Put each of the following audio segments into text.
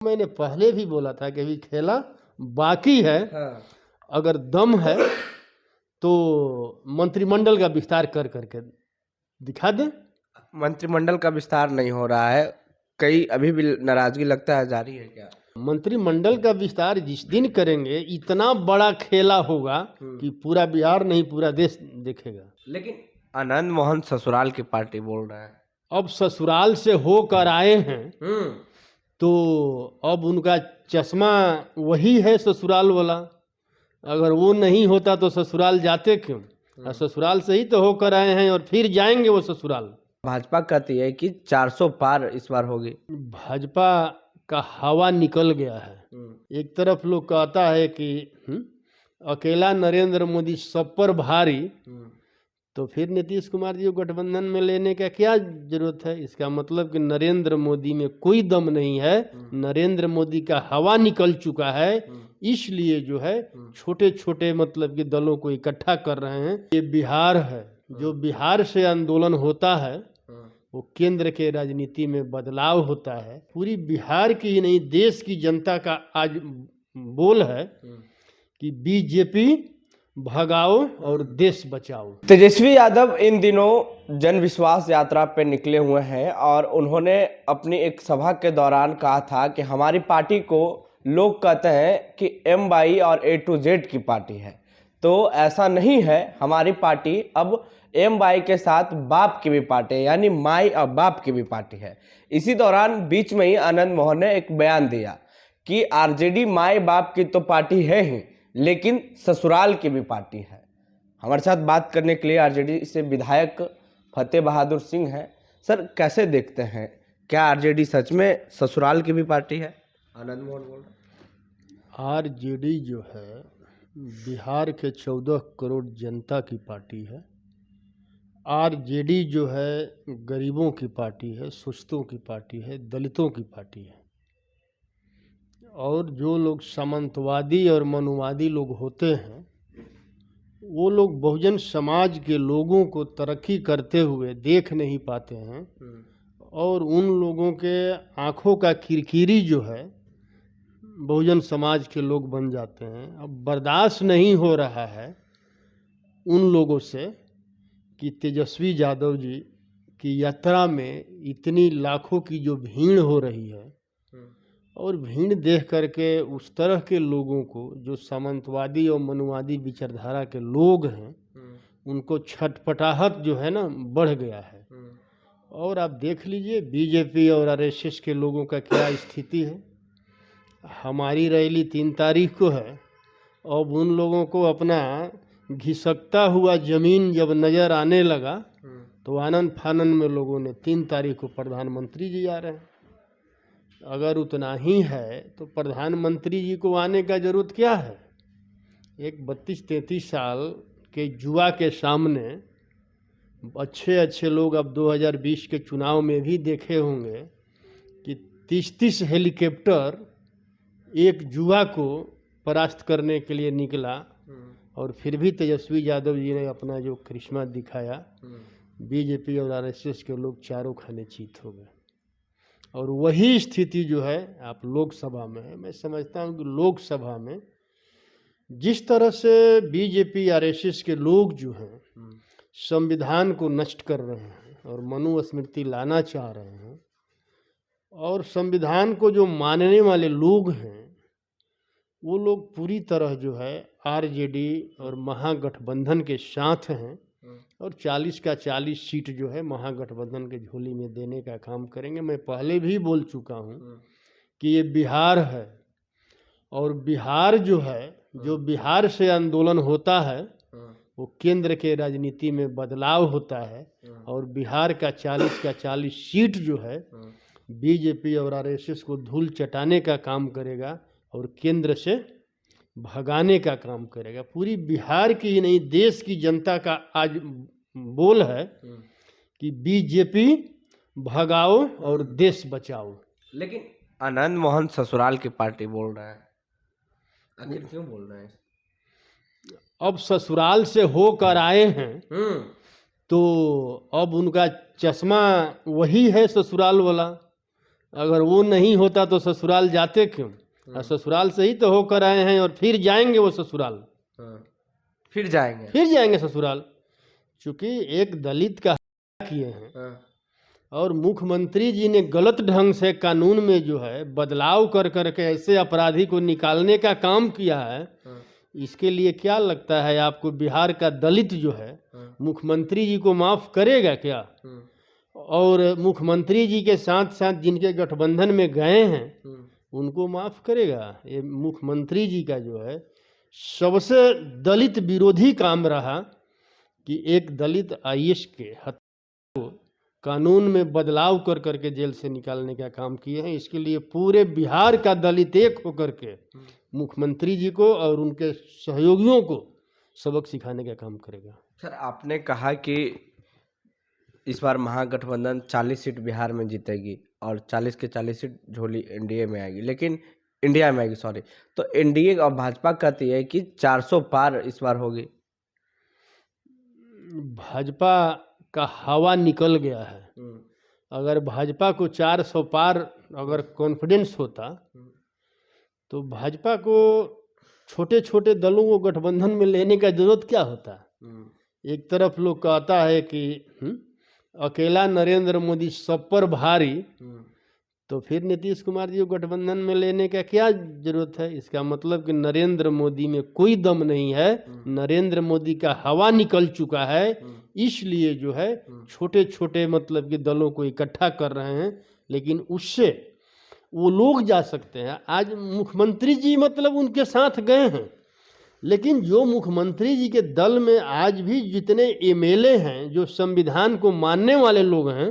मैंने पहले भी बोला था कि अभी खेला बाकी है। हाँ। अगर दम है तो मंत्रिमंडल का विस्तार कर करके दिखा दें। मंत्रिमंडल का विस्तार नहीं हो रहा है, कई अभी भी नाराजगी लगता है जारी है क्या? मंत्रिमंडल का विस्तार जिस दिन करेंगे इतना बड़ा खेला होगा कि पूरा बिहार नहीं पूरा देश देखेगा। लेकिन आनंद मोहन ससुराल की पार्टी बोल रहे हैं। अब ससुराल से होकर आए हैं तो अब उनका चश्मा वही है ससुराल वाला। अगर वो नहीं होता तो ससुराल जाते क्यों? और ससुराल से ही तो होकर आए हैं और फिर जाएंगे वो ससुराल। भाजपा कहती है कि 400 पार इस बार होगी। भाजपा का हवा निकल गया है। एक तरफ लोग कहता है कि अकेला नरेंद्र मोदी सब पर भारी, तो फिर नीतीश कुमार जी को गठबंधन में लेने का क्या जरूरत है? इसका मतलब कि नरेंद्र मोदी में कोई दम नहीं है, नरेंद्र मोदी का हवा निकल चुका है। इसलिए जो है छोटे छोटे मतलब कि दलों को इकट्ठा कर रहे हैं। ये बिहार है, जो बिहार से आंदोलन होता है वो केंद्र के राजनीति में बदलाव होता है। पूरी बिहार की ही नहीं देश की जनता का आज बोल है कि बीजेपी भगाओ और देश बचाओ। तेजस्वी यादव इन दिनों जन विश्वास यात्रा पे निकले हुए हैं और उन्होंने अपनी एक सभा के दौरान कहा था कि हमारी पार्टी को लोग कहते हैं कि M/I और A to Z की पार्टी है, तो ऐसा नहीं है। हमारी पार्टी अब M/I के साथ बाप की भी पार्टी है, यानी माई और बाप की भी पार्टी है। इसी दौरान बीच में ही आनंद मोहन ने एक बयान दिया कि RJD माई बाप की तो पार्टी है ही, लेकिन ससुराल की भी पार्टी है। हमारे साथ बात करने के लिए RJD से विधायक फतेह बहादुर सिंह हैं। सर, कैसे देखते हैं, क्या RJD सच में ससुराल की भी पार्टी है? आनंद मोहन बोल रहे। RJD जो है बिहार के 14 करोड़ जनता की पार्टी है। RJD जो है गरीबों की पार्टी है, सुस्तों की पार्टी है, दलितों की पार्टी है। और जो लोग सामंतवादी और मनुवादी लोग होते हैं वो लोग बहुजन समाज के लोगों को तरक्की करते हुए देख नहीं पाते हैं और उन लोगों के आंखों का किरकिरी जो है बहुजन समाज के लोग बन जाते हैं। अब बर्दाश्त नहीं हो रहा है उन लोगों से कि तेजस्वी यादव जी की यात्रा में इतनी लाखों की जो भीड़ हो रही है और भीड़ देख करके उस तरह के लोगों को जो सामंतवादी और मनुवादी विचारधारा के लोग हैं उनको छटपटाहट जो है ना बढ़ गया है। और आप देख लीजिए बीजेपी और RSS के लोगों का क्या स्थिति है। हमारी रैली 3 तारीख को है, अब उन लोगों को अपना घिसकता हुआ जमीन जब नज़र आने लगा तो आनंद फानंद में लोगों ने 3 तारीख को प्रधानमंत्री जी आ रहे हैं। अगर उतना ही है तो प्रधानमंत्री जी को आने का जरूरत क्या है? एक 32-33 साल के युवा के सामने अच्छे लोग अब 2020 के चुनाव में भी देखे होंगे कि 30 हेलीकॉप्टर एक युवा को परास्त करने के लिए निकला और फिर भी तेजस्वी यादव जी ने अपना जो करिश्मा दिखाया, बीजेपी और RSS के लोग चारों खाने चीत हो गए। और वही स्थिति जो है आप लोकसभा में है। मैं समझता हूँ कि लोकसभा में जिस तरह से बीजेपी RSS के लोग जो हैं संविधान को नष्ट कर रहे हैं और मनुस्मृति लाना चाह रहे हैं और संविधान को जो मानने वाले लोग हैं वो लोग पूरी तरह जो है RJD और महागठबंधन के साथ हैं और 40 का 40 सीट जो है महागठबंधन के झोली में देने का काम करेंगे। मैं पहले भी बोल चुका हूँ कि ये बिहार है और बिहार जो है जो बिहार से आंदोलन होता है वो केंद्र के राजनीति में बदलाव होता है और बिहार का 40 का 40 सीट जो है बीजेपी और RSS को धूल चटाने का काम करेगा और केंद्र से भगाने का काम करेगा। पूरी बिहार की ही नहीं देश की जनता का आज बोल है कि बीजेपी भगाओ और देश बचाओ। लेकिन आनंद मोहन ससुराल की पार्टी बोल रहे हैं, आखिर क्यों बोल रहे हैं? अब ससुराल से होकर आए हैं तो अब उनका चश्मा वही है ससुराल वाला। अगर वो नहीं होता तो ससुराल जाते क्यों? और ससुराल से ही तो होकर आए हैं और फिर जाएंगे वो ससुराल, फिर जाएंगे। फिर जाएंगे ससुराल, क्योंकि एक दलित का किए हैं और मुख्यमंत्री जी ने गलत ढंग से कानून में जो है बदलाव कर करके ऐसे अपराधी को निकालने का काम किया है। इसके लिए क्या लगता है आपको, बिहार का दलित जो है मुख्यमंत्री जी को माफ करेगा क्या? और मुख्यमंत्री जी के साथ साथ जिनके गठबंधन में गए हैं उनको माफ करेगा? ये मुख्यमंत्री जी का जो है सबसे दलित विरोधी काम रहा कि एक दलित आईएएस के हत्या को कानून में बदलाव कर करके जेल से निकालने का काम किए हैं। इसके लिए पूरे बिहार का दलित एक होकर के मुख्यमंत्री जी को और उनके सहयोगियों को सबक सिखाने का काम करेगा। सर, आपने कहा कि इस बार महागठबंधन 40 सीट बिहार में जीतेगी और 40 के 40 सीट झोली एनडीए में आएगी, लेकिन इंडिया में आएगी, सॉरी। तो एनडीए और भाजपा कहती है कि 400 पार इस बार होगी। भाजपा का हवा निकल गया है। अगर भाजपा को 400 पार अगर कॉन्फिडेंस होता तो भाजपा को छोटे छोटे दलों को गठबंधन में लेने का जरूरत क्या होता? एक तरफ लोग कहता है कि अकेला नरेंद्र मोदी सब पर भारी, तो फिर नीतीश कुमार जी को गठबंधन में लेने का क्या जरूरत है? इसका मतलब कि नरेंद्र मोदी में कोई दम नहीं है, नरेंद्र मोदी का हवा निकल चुका है, इसलिए जो है छोटे छोटे मतलब कि दलों को इकट्ठा कर रहे हैं। लेकिन उससे वो लोग जा सकते हैं। आज मुख्यमंत्री जी मतलब उनके साथ गए हैं, लेकिन जो मुख्यमंत्री जी के दल में आज भी जितने एमएलए हैं जो संविधान को मानने वाले लोग हैं,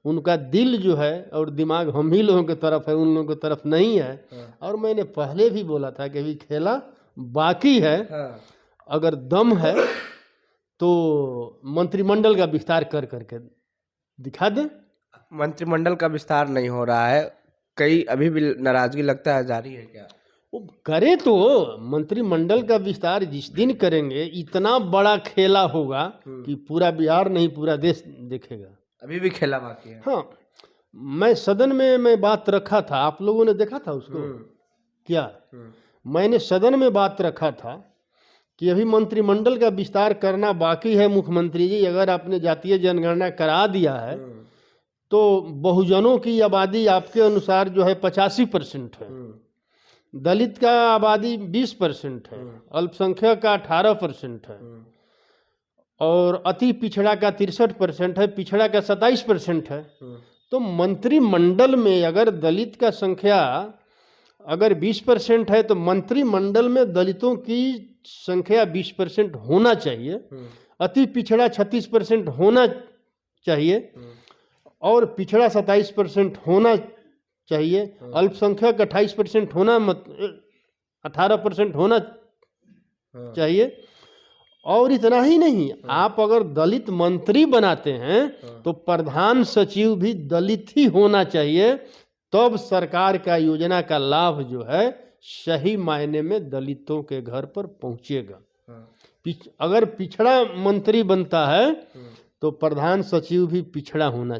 उनका दिल जो है और दिमाग हम ही लोगों की तरफ है, उन लोगों की तरफ नहीं है। और मैंने पहले भी बोला था कि अभी खेला बाकी है। अगर दम है तो मंत्रिमंडल का विस्तार कर करके दिखा दें। मंत्रिमंडल का विस्तार नहीं हो रहा है, कई अभी भी नाराजगी लगता है जारी है क्या? वो करे तो मंत्रिमंडल का विस्तार जिस दिन करेंगे इतना बड़ा खेला होगा कि पूरा बिहार नहीं पूरा देश देखेगा। अभी भी खेला बाकी है। हाँ, मैं सदन में मैं बात रखा था, आप लोगों ने देखा था उसको क्या? मैंने सदन में बात रखा था कि अभी मंत्रिमंडल का विस्तार करना बाकी है। मुख्यमंत्री जी, अगर आपने जातीय जनगणना करा दिया है तो बहुजनों की आबादी आपके अनुसार जो है 85% है, दलित का आबादी 20% है, अल्पसंख्यक का 18% है और अति पिछड़ा का 63% है, पिछड़ा का 27% है। तो मंत्रिमंडल में अगर दलित का संख्या अगर 20% है तो मंत्रिमंडल में दलितों की संख्या 20% होना चाहिए, अति पिछड़ा 36% होना चाहिए और पिछड़ा 27% होना चाहिए, अल्पसंख्यक 28% होना 18% होना चाहिए। और इतना ही नहीं, आप अगर दलित मंत्री बनाते हैं तो प्रधान सचिव भी दलित ही होना चाहिए, तब सरकार का योजना का लाभ जो है सही मायने में दलितों के घर पर पहुंचेगा। अगर पिछड़ा मंत्री बनता है तो प्रधान सचिव भी पिछड़ा होना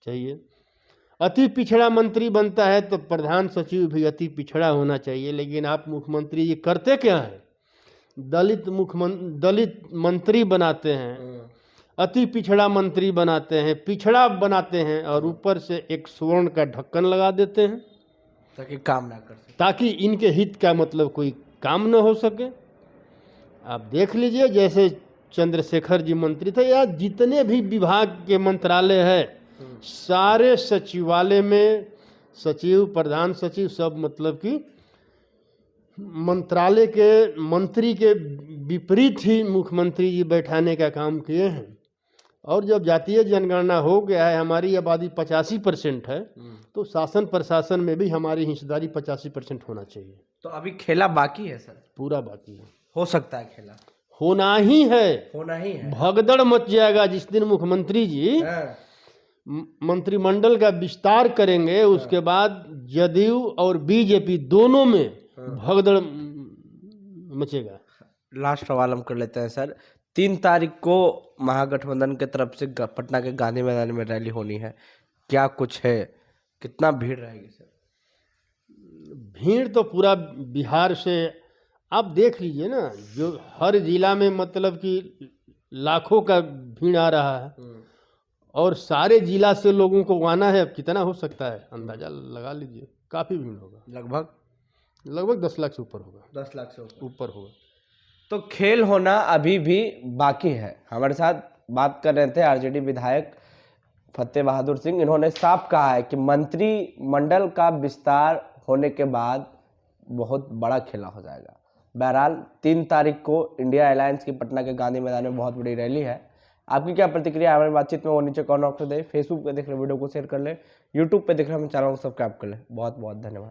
चाहिए, अति पिछड़ा मंत्री बनता है तो प्रधान सचिव भी अति पिछड़ा होना चाहिए। लेकिन आप मुख्यमंत्री जी करते क्या है? दलित मंत्री बनाते हैं, अति पिछड़ा मंत्री बनाते हैं, पिछड़ा बनाते हैं और ऊपर से एक स्वर्ण का ढक्कन लगा देते हैं ताकि काम ना कर सके, ताकि इनके हित का मतलब कोई काम न हो सके। आप देख लीजिए, जैसे चंद्रशेखर जी मंत्री थे, या जितने भी विभाग के मंत्रालय है सारे सचिवालय में सचिव, प्रधान सचिव सब मतलब कि मंत्रालय के मंत्री के विपरीत ही मुख्यमंत्री जी बैठाने का काम किए हैं। और जब जातीय जनगणना हो गया है, हमारी आबादी 85% है, तो शासन प्रशासन में भी हमारी हिस्सेदारी 85% होना चाहिए। तो अभी खेला बाकी है सर? पूरा बाकी है। हो सकता है खेला होना ही है। भगदड़ मच जाएगा जिस दिन मुख्यमंत्री जी मंत्रिमंडल का विस्तार करेंगे। उसके बाद जदयू और बीजेपी दोनों में भगदड़ मचेगा। लास्ट सवाल हम कर लेते हैं सर, 3 तारीख को महागठबंधन के तरफ से पटना के गांधी मैदान में रैली होनी है, क्या कुछ है कितना भीड़ रहेगी सर? भीड़ तो पूरा बिहार से आप देख लीजिए ना, जो हर जिला में मतलब कि लाखों का भीड़ आ रहा है, और सारे जिला से लोगों को आना है। अब कितना हो सकता है, अंदाजा लगा लीजिए, काफ़ी भीड़ होगा। लगभग 10 लाख से ऊपर होगा। 10 लाख से ऊपर होगा। तो खेल होना अभी भी बाकी है। हमारे साथ बात कर रहे थे आरजेडी विधायक फतेह बहादुर सिंह। इन्होंने साफ कहा है कि मंत्रिमंडल का विस्तार होने के बाद बहुत बड़ा खेला हो जाएगा। बहरहाल 3 तारीख को इंडिया अलायंस की पटना के गांधी मैदान में बहुत बड़ी रैली है। आपकी क्या प्रतिक्रिया है हमारी बातचीत में, वो नीचे कमेंट बॉक्स में दें। फेसबुक पे देख रहे वीडियो को शेयर कर ले, यूट्यूब पे देख रहे हमें चैनल को सब्सक्राइब कर ले। बहुत बहुत धन्यवाद।